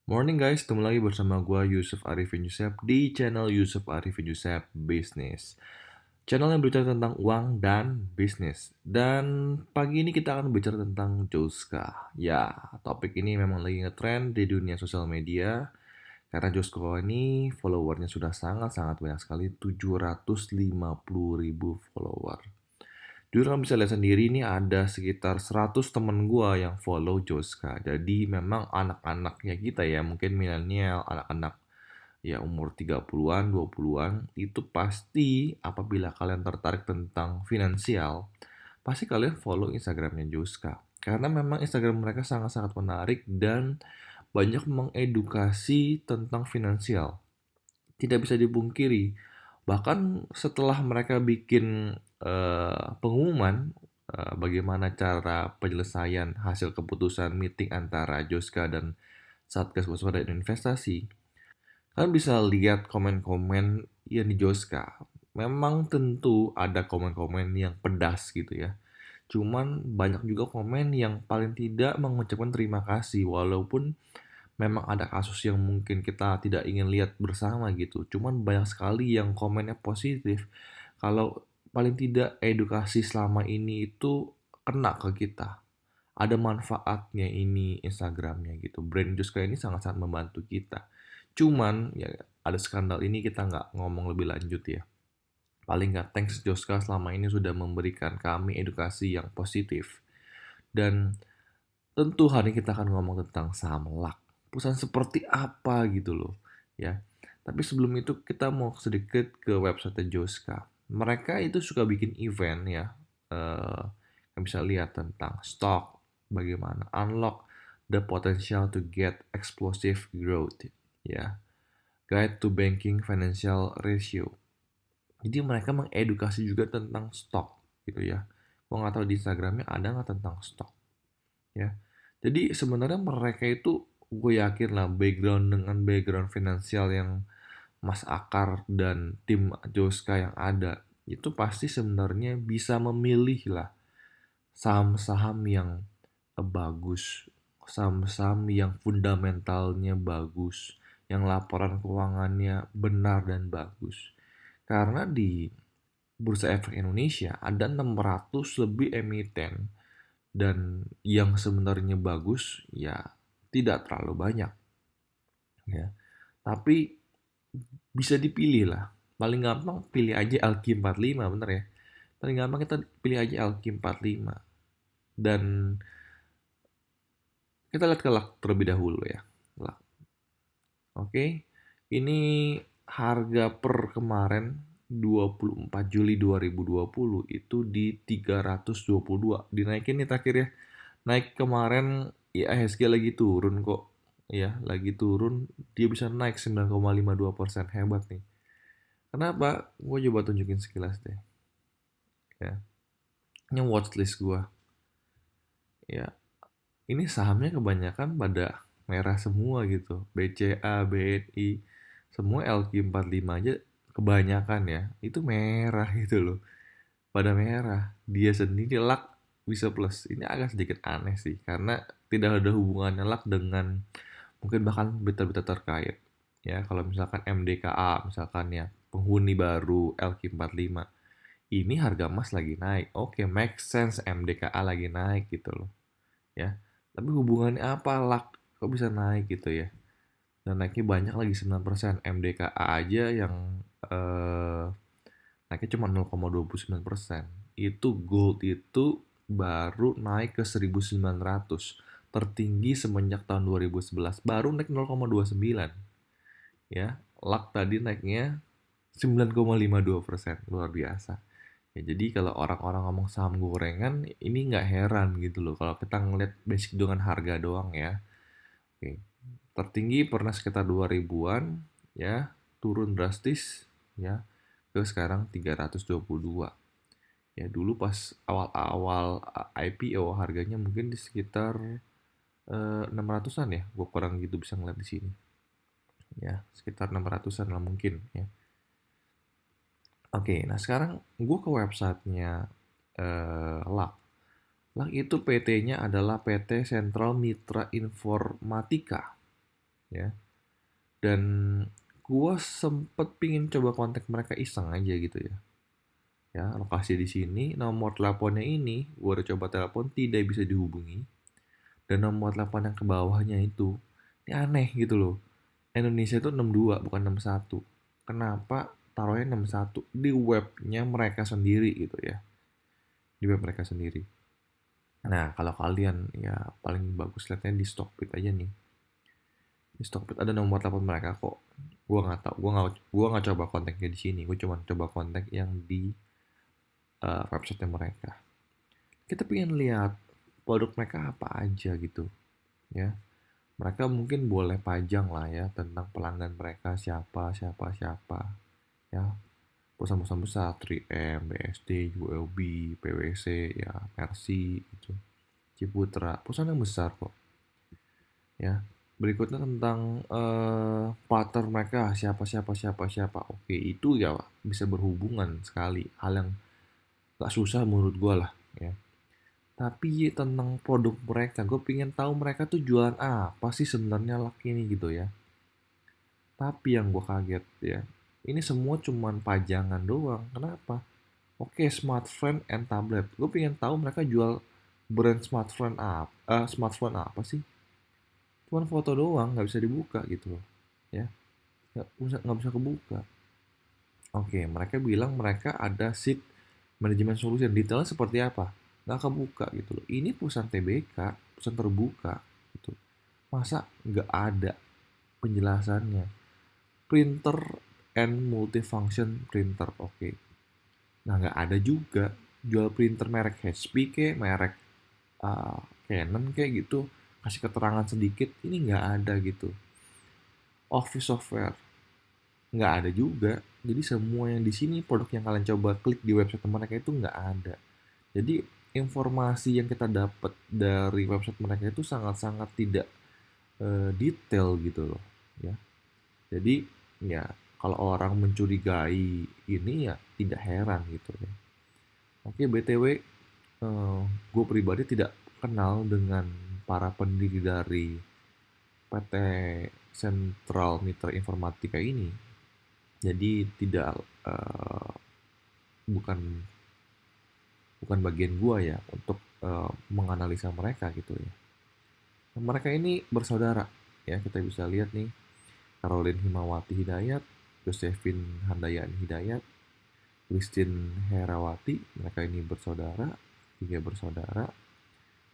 Morning guys, ketemu lagi bersama gue Yusuf Arifin Yusef di channel Yusuf Arifin Yusef Business. Channel yang berbicara tentang uang dan bisnis. Dan pagi ini kita akan berbicara tentang Joska. Ya, topik ini memang lagi ngetrend di dunia sosial media. Karena Joska ini followernya sudah sangat-sangat banyak sekali, 750 ribu follower. Jujur kamu bisa lihat sendiri ini ada sekitar 100 temen gua yang follow Joska. Jadi memang anak-anaknya kita ya, mungkin milenial, anak-anak ya umur 30-an, 20-an, itu pasti apabila kalian tertarik tentang finansial, pasti kalian follow Instagramnya Joska. Karena memang Instagram mereka sangat-sangat menarik dan banyak mengedukasi tentang finansial. Tidak bisa dipungkiri, bahkan setelah mereka bikin pengumuman bagaimana cara penyelesaian hasil keputusan meeting antara Joska dan Satgas Waspada Investasi, kalian bisa lihat komen-komen yang di Joska. Memang tentu ada komen-komen yang pedas gitu ya. Cuman banyak juga komen yang paling tidak mengucapkan terima kasih walaupun memang ada kasus yang mungkin kita tidak ingin lihat bersama gitu. Cuman banyak sekali yang komennya positif. Kalau paling tidak edukasi selama ini itu kena ke kita. Ada manfaatnya ini Instagramnya gitu. Brand Juska ini sangat-sangat membantu kita. Cuman ya ada skandal ini kita nggak ngomong lebih lanjut ya. Paling nggak thanks Joska selama ini sudah memberikan kami edukasi yang positif. Dan tentu hari ini kita akan ngomong tentang saham luck. Perusahaan seperti apa gitu loh, ya. Tapi sebelum itu kita mau sedikit ke website Joska. Mereka itu suka bikin event ya. Eh, yang bisa lihat tentang stock, bagaimana unlock the potential to get explosive growth, ya. Guide to banking financial ratio. Jadi mereka mengedukasi juga tentang stok gitu ya. Gua nggak tahu di Instagramnya ada nggak tentang stok ya. Jadi sebenarnya mereka itu gue yakin lah background finansial yang Mas Akar dan tim Joska yang ada itu pasti sebenarnya bisa memilih lah saham-saham yang bagus, saham-saham yang fundamentalnya bagus, yang laporan keuangannya benar dan bagus. Karena di Bursa Efek Indonesia ada 600 lebih emiten dan yang sebenarnya bagus ya tidak terlalu banyak ya, tapi bisa dipilih lah. Paling gampang pilih aja LQ45, bener ya, paling gampang kita pilih aja LQ45. Dan kita lihat ke LAK terlebih dahulu ya. LAK. Oke, ini harga per kemarin 24 Juli 2020 itu di 322, dinaikin nih terakhir ya. Naik kemarin IHSG lagi turun kok. Ya, lagi turun, dia bisa naik 9,52%. Hebat nih. Kenapa? Gue coba tunjukin sekilas deh. Ya. Ini watchlist gue. Ya, ini sahamnya kebanyakan pada merah semua gitu. BCA, BNI, semua LQ45 aja kebanyakan ya. Itu merah gitu loh. Pada merah. Dia sendiri luck bisa plus. Ini agak sedikit aneh sih karena tidak ada hubungannya luck dengan mungkin bahkan berita-berita terkait. Ya, kalau misalkan MDKA misalkan ya, penghuni baru LQ45. Ini harga emas lagi naik. Oke, make sense MDKA lagi naik gitu loh. Ya. Tapi hubungannya apa luck kok bisa naik gitu ya. Dan naiknya banyak lagi 9%. MDKA aja yang naiknya cuma 0,29%. Itu gold itu baru naik ke 1900, tertinggi semenjak tahun 2011, baru naik 0,29 ya. Luck tadi naiknya 9,52%, luar biasa ya. Jadi kalau orang-orang ngomong saham gorengan ini nggak heran gitu loh kalau kita ngeliat basic dengan harga doang ya. Oke. Tertinggi pernah sekitar 2000-an ya, turun drastis ya ke sekarang 322. Ya dulu pas awal-awal IPO harganya mungkin di sekitar 600-an ya. Gue kurang gitu bisa ngeliat di sini. Ya, sekitar 600-an lah mungkin ya. Oke, nah sekarang gue ke websitenya LAK. LAK itu PT-nya adalah PT Sentral Mitra Informatika. ya. Dan gue sempet pingin coba kontak mereka iseng aja gitu ya. Ya, lokasi di sini, nomor teleponnya ini, gue udah coba telepon tidak bisa dihubungi. Dan nomor telepon yang ke bawahnya itu, ini aneh gitu loh. Indonesia itu 62 bukan 61. Kenapa taruhnya 61 di webnya mereka sendiri gitu ya. Di web mereka sendiri. Nah, kalau kalian ya paling bagus lihatnya di Stockbit aja nih. Di Stockbit ada nomor telepon mereka kok. Gua nggak tahu, gua nggak coba kontaknya di sini. Gue cuma coba kontak yang di website mereka. Kita pengen lihat produk mereka apa aja gitu, ya. Mereka mungkin boleh pajang lah ya tentang pelanggan mereka siapa siapa siapa, ya. Perusahaan-perusahaan besar 3M, BSD, ULB, PwC, ya, Mercy gitu. Ciputra, perusahaan yang besar kok, ya. Berikutnya tentang partner mereka siapa siapa siapa siapa. Oke, itu ya bisa berhubungan sekali. Hal yang gak susah menurut gue lah, ya. Tapi tentang produk mereka, gue pengen tahu mereka tuh jualan apa sih sebenarnya laki ini gitu ya. Tapi yang gue kaget ya, ini semua cuman pajangan doang. Kenapa? Oke, smartphone and tablet. Gue pengen tahu mereka jual brand smartphone apa sih? Cuman foto doang, nggak bisa dibuka gitu loh. Ya, nggak bisa kebuka. Oke, mereka bilang mereka ada seat manajemen solution. Detailnya seperti apa? Nggak kebuka gitu loh. Ini perusahaan TBK, perusahaan terbuka gitu. Masa nggak ada penjelasannya? Printer and multifunction printer, oke. Nah, nggak ada juga jual printer merek HP kayak merek Canon kayak gitu. Kasih keterangan sedikit, ini nggak ada gitu. Office software, nggak ada juga. Jadi semua yang di sini produk yang kalian coba klik di website mereka itu nggak ada. Jadi informasi yang kita dapat dari website mereka itu sangat-sangat tidak detail gitu loh, ya. Jadi ya kalau orang mencurigai ini ya tidak heran gitu ya. Oke, BTW, gue pribadi tidak kenal dengan para pendiri dari PT Sentral Mitra Informatika ini. Jadi tidak bukan bukan bagian gua ya untuk menganalisa mereka gitu ya. Mereka ini bersaudara ya, kita bisa lihat nih Caroline Himawati Hidayat, Josephine Handayani Hidayat, Christine Herawati. Mereka ini bersaudara, tiga bersaudara.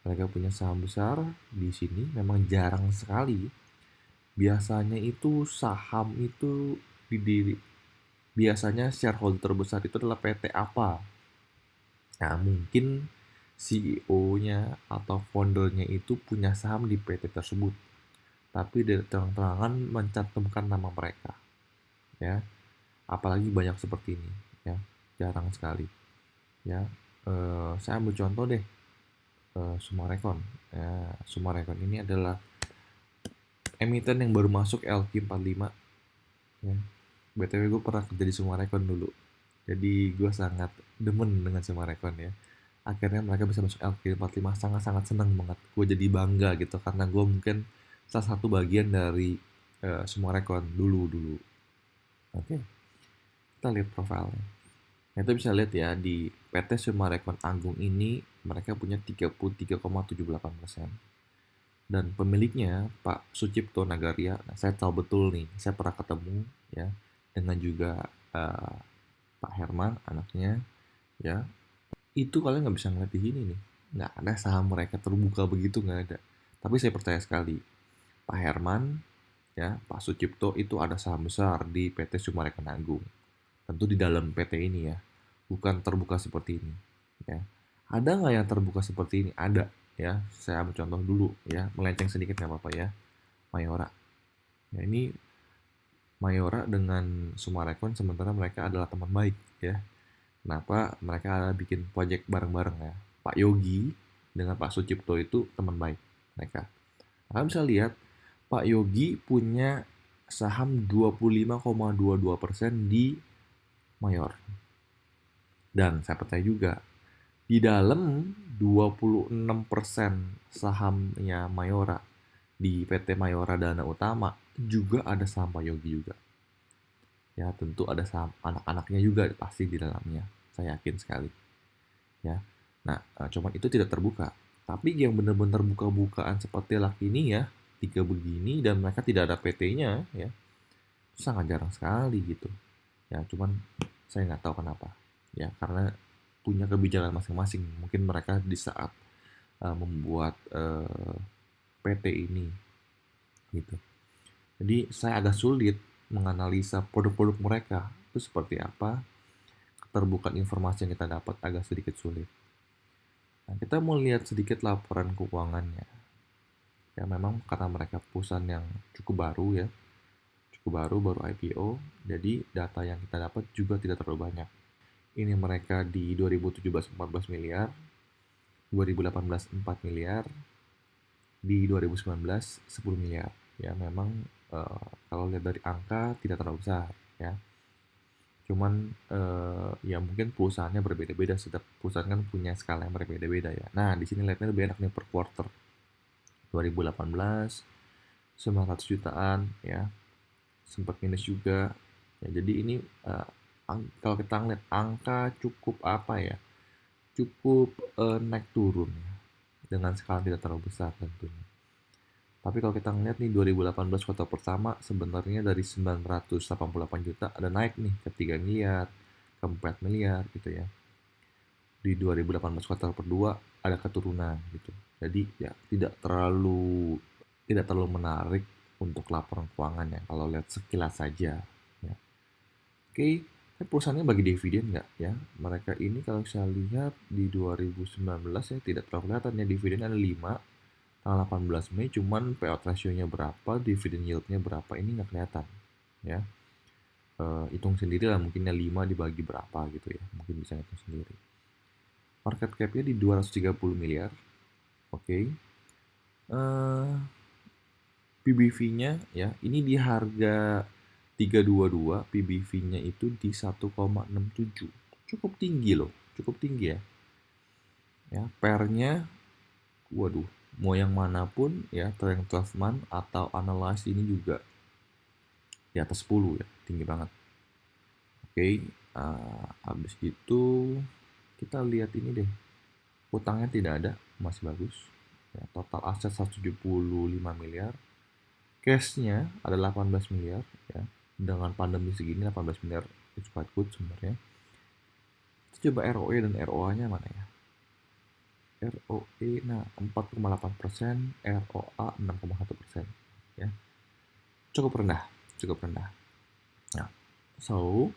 Mereka punya saham besar di sini, memang jarang sekali. Biasanya itu saham itu didiri, biasanya shareholder terbesar itu adalah PT apa. Nah, mungkin CEO-nya atau foundernya itu punya saham di PT tersebut, tapi dia terang-terangan mencantumkan nama mereka, ya. Apalagi banyak seperti ini, ya, jarang sekali, ya. Saya ambil contoh deh, Sumarekon. Ya, Sumarekon ini adalah emiten yang baru masuk LQ45, ya. BTW gue pernah kerja di Sumarekon dulu, jadi gue sangat demen dengan Sumarekon ya. Akhirnya mereka bisa masuk LQ45, sangat-sangat senang banget. Gue jadi bangga gitu karena gue mungkin salah satu bagian dari Sumarekon dulu. Oke, kita lihat profilnya. Nah, itu bisa lihat ya di PT Sumarekon Agung ini mereka punya 33,78%. Dan pemiliknya Pak Sucipto Nagaria, nah, saya tahu betul nih, saya pernah ketemu ya dengan juga eh, Pak Herman anaknya, ya. Itu kalian nggak bisa ngeliat di sini nih, nggak ada saham mereka terbuka begitu, nggak ada. Tapi saya percaya sekali Pak Herman, ya, Pak Sucipto itu ada saham besar di PT Sumarekon Agung, tentu di dalam PT ini ya, bukan terbuka seperti ini, ya. Ada nggak yang terbuka seperti ini? Ada, ya. Saya ambil contoh dulu ya, melenceng sedikit nggak apa-apa ya. Mayora, ya, ini Mayora dengan Sumarekon sementara mereka adalah teman baik ya. Kenapa mereka bikin proyek bareng-bareng ya. Pak Yogi dengan Pak Sucipto itu teman baik mereka. Kalian bisa lihat Pak Yogi punya saham 25,22% di Mayor. Dan saya percaya juga di dalam 26% sahamnya Mayora di PT Mayora Dana Utama juga ada saham Pak Yogi juga. Ya, tentu ada saham anak-anaknya juga pasti di dalamnya. Saya yakin sekali. Ya. Nah, cuman itu tidak terbuka. Tapi yang benar-benar buka-bukaan seperti laki ini ya, tiga begini dan mereka tidak ada PT-nya ya, itu sangat jarang sekali gitu. Ya, cuman saya nggak tahu kenapa. Ya, karena punya kebijakan masing-masing. Mungkin mereka di saat membuat PT ini gitu. Jadi saya agak sulit menganalisa produk-produk mereka itu seperti apa. Keterbukaan informasi yang kita dapat agak sedikit sulit. Nah, kita mau lihat sedikit laporan keuangannya. Ya memang karena mereka perusahaan yang cukup baru ya, cukup baru IPO, jadi data yang kita dapat juga tidak terlalu banyak. Ini mereka di 2017 14 miliar, 2018 4 miliar, di 2019 10 miliar. Ya memang kalau lihat dari angka tidak terlalu besar ya. Cuman ya mungkin perusahaannya berbeda-beda, setiap perusahaan kan punya skala yang berbeda-beda ya. Nah, di sini lihatnya lebih enak nih per quarter. 2018 900 jutaan ya, sempat minus juga. Ya, jadi ini kalau kita ngeliat angka cukup apa ya? Cukup naik turun ya, dengan skala tidak terlalu besar tentunya. Tapi kalau kita ngeliat nih 2018 kuartal pertama sebenarnya dari 988 juta ada naik nih ke 3 miliar, ke 4 miliar gitu ya. Di 2018 kuartal kedua ada keturunan gitu. Jadi ya tidak terlalu menarik untuk laporan keuangannya kalau lihat sekilas saja ya. Oke, perusahaannya bagi dividen nggak ya? Mereka ini kalau saya lihat di 2019 ya tidak terlalu kelihatan ya, dividen ada 5 tanggal 18 Mei, cuman payout ratio-nya berapa, dividen yield-nya berapa ini nggak kelihatan ya. Hitung sendiri lah, mungkinnya 5 dibagi berapa gitu ya, mungkin bisa hitung sendiri. Market cap-nya di 230 miliar. Oke. PBV-nya ya, ini di harga 322, PBV-nya itu di 1,67. Cukup tinggi loh, cukup tinggi ya. Ya, pair-nya waduh, mau yang manapun ya, trailing 12 month atau analyze ini juga di atas 10 ya, tinggi banget. Oke, habis itu kita lihat ini deh. Utangnya tidak ada, masih bagus. Ya, total aset 175 miliar. Cash-nya ada 18 miliar ya. Dengan pandemi segini 18 miliar itu quite good sebenarnya. Kita coba ROE dan ROA-nya mana ya? ROE nah 4,8%, ROA 6,1% ya. Cukup rendah, cukup rendah. Nah, so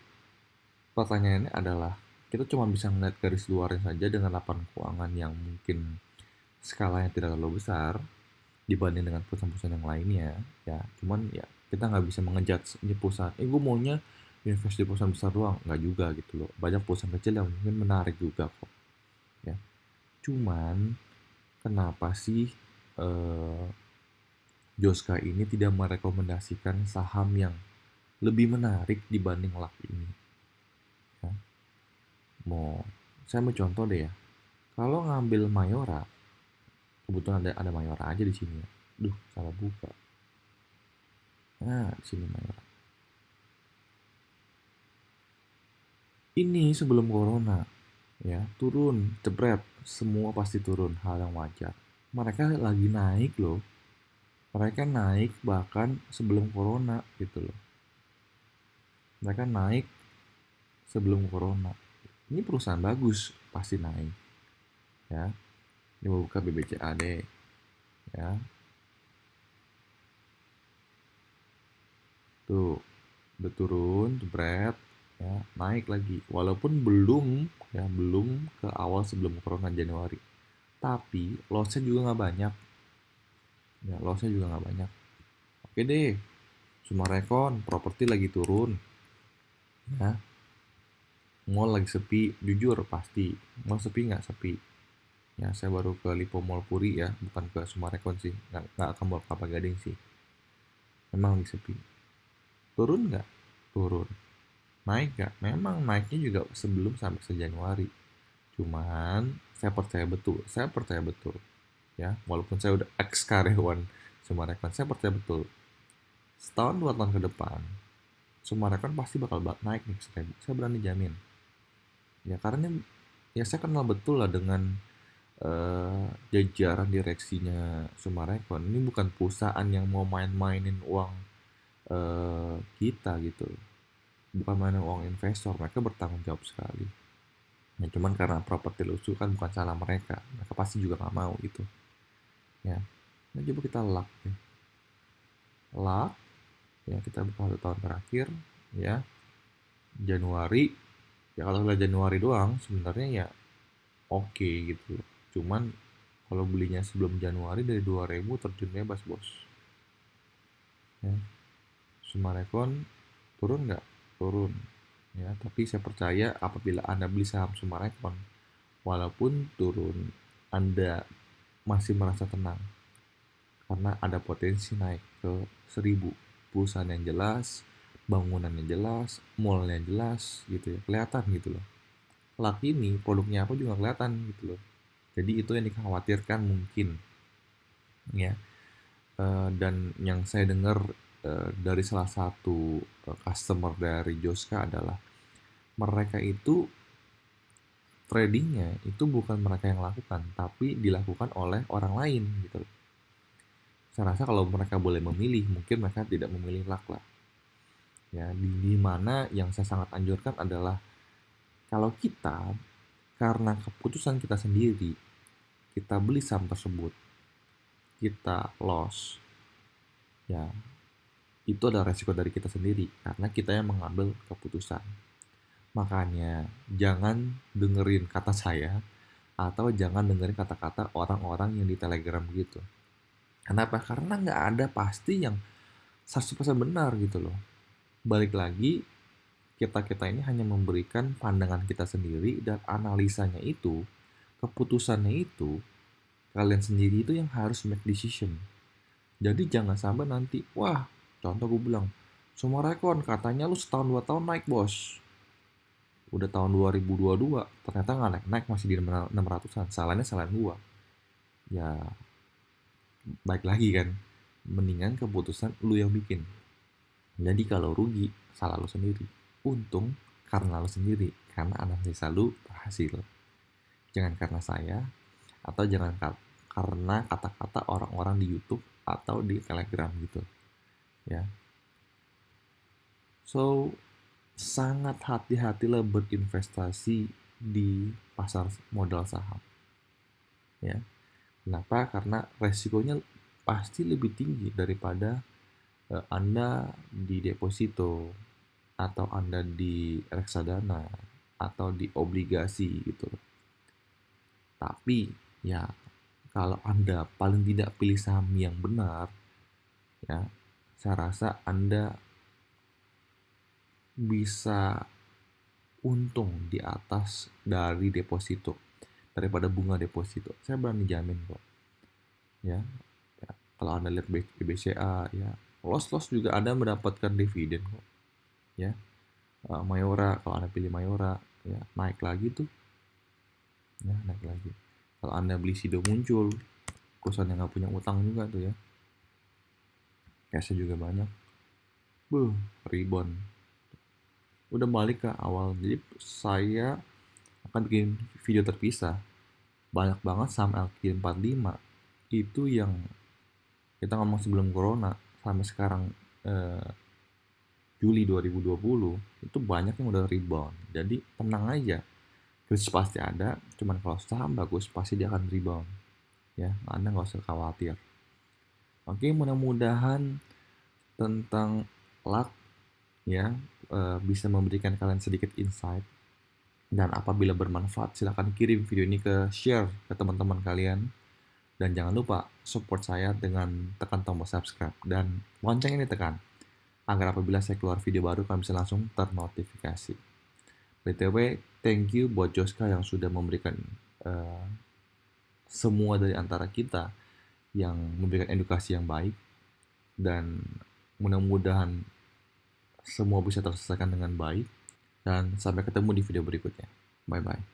pertanyaannya adalah kita cuma bisa melihat garis luarnya saja dengan laporan keuangan yang mungkin skalanya tidak terlalu besar dibanding dengan perusahaan-perusahaan yang lainnya ya, cuman ya kita nggak bisa mengejudge ini perusahaan gue maunya invest di perusahaan besar doang, nggak juga gitu loh, banyak perusahaan kecil yang mungkin menarik juga kok ya. Cuman kenapa sih eh, Joska ini tidak merekomendasikan saham yang lebih menarik dibanding LAK ini ya? Saya mau contoh deh ya, kalau ngambil Mayora, kebetulan ada Mayora aja di sini ya. Duh, salah buka. Nah, di sini Mayora. Ini sebelum corona, ya, turun, jebret, semua pasti turun, hal yang wajar. Mereka lagi naik loh. Mereka naik bahkan sebelum corona gitu loh. Mereka naik sebelum corona. Ini perusahaan bagus, pasti naik. Ya. Ini mau buka BBCAD, ya. Tuh, udah turun, jebret, ya, naik lagi. Walaupun belum ke awal sebelum corona Januari. Tapi lossnya juga nggak banyak. Ya, lossnya juga nggak banyak. Oke deh, Sumarekon, properti lagi turun. Ya, mall lagi sepi, jujur pasti. Mall sepi nggak sepi. Ya, saya baru ke Lipo Mall Puri ya, bukan ke Sumarekon sih. Nggak ke Mall Kelapa Gading sih. Memang lagi sepi. Turun nggak? Turun. Naik nggak? Memang naiknya juga sebelum sampai se-Januari. Cuman saya percaya betul ya, walaupun saya udah ex karyawan Sumarekon, saya percaya betul setahun 2 tahun ke depan Summarecon pasti bakal naik nih ke 1.000. Saya berani jamin. Ya karena ya saya kenal betul lah dengan jajaran direksinya Summarecon. Ini bukan perusahaan yang mau main-mainin uang kita gitu. Bukan mainin uang investor. Mereka bertanggung jawab sekali. Ya cuman karena properti lusuh kan bukan salah mereka. Mereka pasti juga nggak mau gitu. Ya. Nah, coba kita luck ya. Luck ya kita buka 1 tahun terakhir ya Januari ya kalau lihat Januari doang sebenarnya ya oke gitu, cuman kalau belinya sebelum Januari dari 2.000 terjun bebas bos ya. Summarecon turun nggak? Turun ya, tapi saya percaya apabila Anda beli saham Summarecon walaupun turun Anda masih merasa tenang karena ada potensi naik ke 1.000. Perusahaan yang jelas, bangunan yang jelas, mall yang jelas gitu ya, kelihatan gitu loh. Laki ini produknya apa juga kelihatan gitu loh. Jadi itu yang dikhawatirkan mungkin ya. Dan yang saya dengar dari salah satu customer dari Joska adalah mereka itu tradingnya itu bukan mereka yang lakukan, tapi dilakukan oleh orang lain gitu loh. Saya rasa kalau mereka boleh memilih, mungkin mereka tidak memilih luck lah. Ya, di mana yang saya sangat anjurkan adalah kalau kita karena keputusan kita sendiri, kita beli saham tersebut, kita loss, ya itu adalah resiko dari kita sendiri karena kita yang mengambil keputusan. Makanya jangan dengerin kata saya atau jangan dengerin kata-kata orang-orang yang di Telegram gitu. Kenapa? Karena nggak ada pasti yang 100% benar gitu loh. Balik lagi, kita-kita ini hanya memberikan pandangan kita sendiri dan analisanya itu, keputusannya itu, kalian sendiri itu yang harus make decision. Jadi jangan sampai nanti, wah, contoh gue bilang, Summarecon katanya lu setahun 2 tahun naik bos. Udah tahun 2022, ternyata nggak naik masih di 600-an. Salahnya salahin gua. Ya, baik lagi kan. Mendingan keputusan lu yang bikin. Jadi kalau rugi, salah lu sendiri. Untung karena lu sendiri. Karena analisa lu berhasil. Jangan karena saya, atau jangan karena kata-kata orang-orang di YouTube atau di Telegram gitu. Ya. So, sangat hati-hatilah berinvestasi di pasar modal saham. Ya. Kenapa? Karena resikonya pasti lebih tinggi daripada Anda di deposito atau Anda di reksadana atau di obligasi gitu. Tapi ya kalau Anda paling tidak pilih saham yang benar, ya saya rasa Anda bisa untung di atas dari deposito daripada bunga deposito. Saya berani jamin kok. Ya, ya. Kalau Anda lihat BCA ya, loss juga Anda mendapatkan dividen kok. Ya. Mayora, kalau Anda pilih Mayora, ya naik lagi tuh. Ya, naik lagi. Kalau Anda beli Sido Muncul, perusahaan yang nggak punya utang juga tuh ya. Cashnya juga banyak. Rebound. Udah balik ke awal. Jadi saya akan bikin video terpisah. Banyak banget saham LQ45 itu yang kita ngomong sebelum corona sampai sekarang Juli 2020 itu banyak yang udah rebound. Jadi tenang aja. Krisis pasti ada, cuman kalau saham bagus pasti dia akan rebound. Ya, Anda nggak usah khawatir. Oke, mudah-mudahan tentang luck ya bisa memberikan kalian sedikit insight. Dan apabila bermanfaat, silahkan kirim video ini share ke teman-teman kalian. Dan jangan lupa support saya dengan tekan tombol subscribe dan lonceng ini tekan agar apabila saya keluar video baru kalian bisa langsung ternotifikasi. BTW, thank you buat Joska yang sudah memberikan semua dari antara kita yang memberikan edukasi yang baik, dan mudah-mudahan semua bisa terselesaikan dengan baik, dan sampai ketemu di video berikutnya. Bye bye.